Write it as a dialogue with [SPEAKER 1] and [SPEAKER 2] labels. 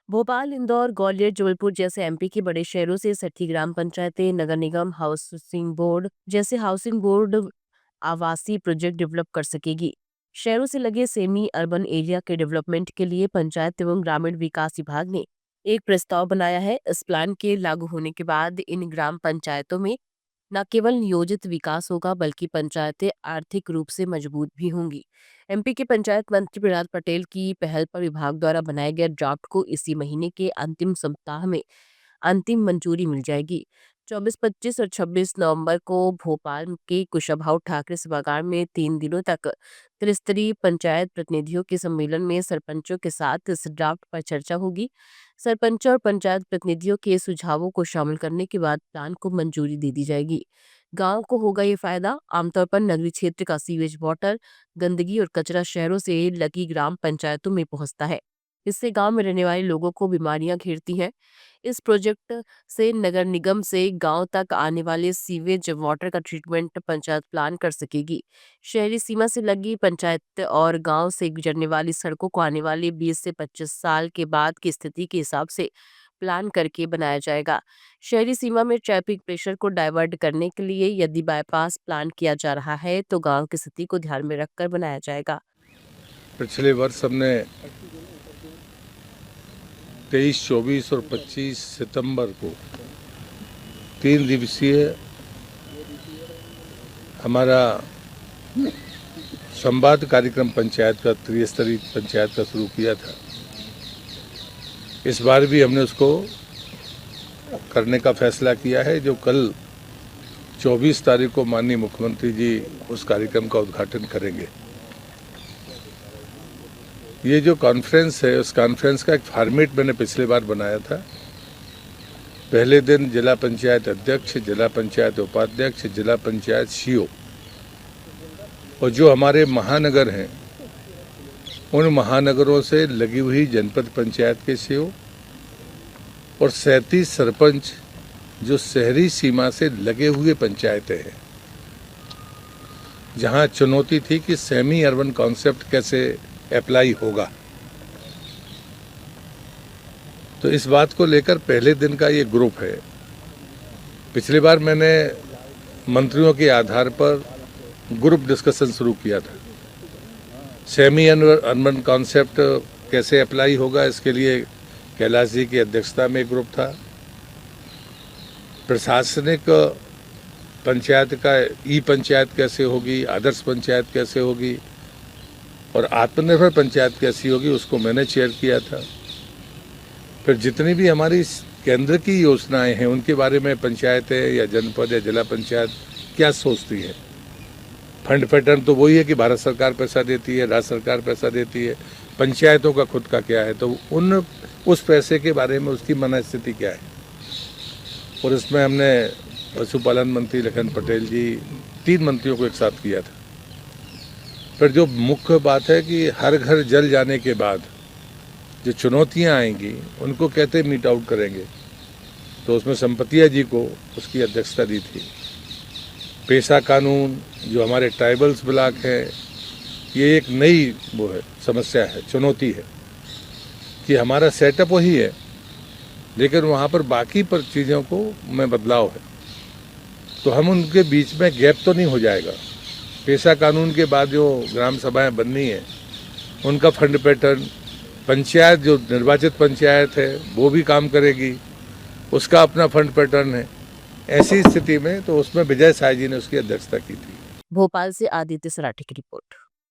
[SPEAKER 1] भोपाल, इंदौर, ग्वालियर, जबलपुर जैसे एमपी के बड़े शहरों से सटी ग्राम पंचायतें, नगर निगम, हाउसिंग बोर्ड जैसे हाउसिंग बोर्ड आवासीय प्रोजेक्ट डेवलप कर सकेगी। शहरों से लगे सेमी अर्बन एरिया के डेवलपमेंट के लिए पंचायत एवं ग्रामीण विकास विभाग ने एक प्रस्ताव बनाया है। इस प्लान के लागू होने के बाद इन ग्राम पंचायतों में न केवल नियोजित विकास होगा बल्कि पंचायतें आर्थिक रूप से मजबूत भी होंगी। एमपी के पंचायत मंत्री प्रहलाद पटेल की पहल पर विभाग द्वारा बनाए गए ड्राफ्ट को इसी महीने के अंतिम सप्ताह में अंतिम मंजूरी मिल जाएगी। 24, 25 और 26 नवंबर को भोपाल के कुशाभाऊ ठाकरे सभागार में 3 दिनों तक त्रिस्तरीय पंचायत प्रतिनिधियों के सम्मेलन में सरपंचों के साथ इस ड्राफ्ट पर चर्चा होगी। सरपंचों और पंचायत प्रतिनिधियों के सुझावों को शामिल करने के बाद प्लान को मंजूरी दे दी जाएगी। गांव को होगा ये फायदा। आमतौर पर नगरीय क्षेत्र का सीवेज वाटर, गंदगी और कचरा शहरों से लगी ग्राम पंचायतों में पहुंचता है। इससे गांव में रहने वाले लोगों को बीमारियां घेरती हैं। इस प्रोजेक्ट से नगर निगम से गांव तक आने वाले सीवेज वाटर का ट्रीटमेंट पंचायत प्लान कर सकेगी। शहरी सीमा से लगी पंचायत और गांव से गुजरने वाली सड़कों को आने वाले 20 से 25 साल के बाद की स्थिति के हिसाब से प्लान करके बनाया जाएगा। शहरी सीमा में ट्रैफिक प्रेशर को डाइवर्ट करने के लिए यदि बाईपास प्लान किया जा रहा है तो गांव की स्थिति को ध्यान में रखकर बनाया जाएगा।
[SPEAKER 2] पिछले वर्ष हमने 23, 24 और 25 सितंबर को 3 दिवसीय हमारा संवाद कार्यक्रम पंचायत का, त्रिस्तरीय पंचायत का शुरू किया था। इस बार भी हमने उसको करने का फैसला किया है, जो कल 24 तारीख को माननीय मुख्यमंत्री जी उस कार्यक्रम का उद्घाटन करेंगे। ये जो कॉन्फ्रेंस है, उस कॉन्फ्रेंस का एक फॉर्मेट मैंने पिछले बार बनाया था। पहले दिन जिला पंचायत अध्यक्ष, जिला पंचायत उपाध्यक्ष, जिला पंचायत सीओ और जो हमारे महानगर हैं उन महानगरों से लगी हुई जनपद पंचायत के सीओ और 37 सरपंच जो शहरी सीमा से लगे हुए पंचायतें हैं, जहां चुनौती थी कि सेमी अर्बन कॉन्सेप्ट कैसे अप्लाई होगा। तो इस बात को लेकर पहले दिन का ये ग्रुप है। पिछली बार मैंने मंत्रियों के आधार पर ग्रुप डिस्कशन शुरू किया था। सेमी अर्बन कॉन्सेप्ट कैसे अप्लाई होगा, इसके लिए कैलाश जी की अध्यक्षता में एक ग्रुप था। प्रशासनिक पंचायत का ई पंचायत कैसे होगी, आदर्श पंचायत कैसे होगी और आत्मनिर्भर पंचायत कैसी होगी, उसको मैंने चेयर किया था। फिर जितनी भी हमारी केंद्र की योजनाएं हैं उनके बारे में पंचायतें या जनपद या जिला पंचायत क्या सोचती है। फंड पैटर्न तो वही है कि भारत सरकार पैसा देती है, राज्य सरकार पैसा देती है, पंचायतों का खुद का क्या है, तो उस पैसे के बारे में उसकी मनस्थिति क्या है। और इसमें हमने पशुपालन मंत्री लखन पटेल जी, 3 मंत्रियों को एक साथ किया था। पर जो मुख्य बात है कि हर घर जल जाने के बाद जो चुनौतियां आएंगी उनको कैसे मीट आउट करेंगे, तो उसमें संपतिया जी को उसकी अध्यक्षता दी थी। पेशा कानून, जो हमारे ट्राइबल्स ब्लॉक है, ये एक नई वो है, समस्या है, चुनौती है कि हमारा सेटअप वही है लेकिन वहाँ पर बाकी पर चीज़ों को में बदलाव है, तो हम उनके बीच में गैप तो नहीं हो जाएगा। पेशा कानून के बाद जो ग्राम सभाएं बननी है उनका फंड पैटर्न, पंचायत जो निर्वाचित पंचायत है वो भी काम करेगी, उसका अपना फंड पैटर्न है। ऐसी स्थिति में तो उसमें विजय साय जी ने उसकी अध्यक्षता की थी।
[SPEAKER 1] भोपाल से आदित्य सराठी की रिपोर्ट।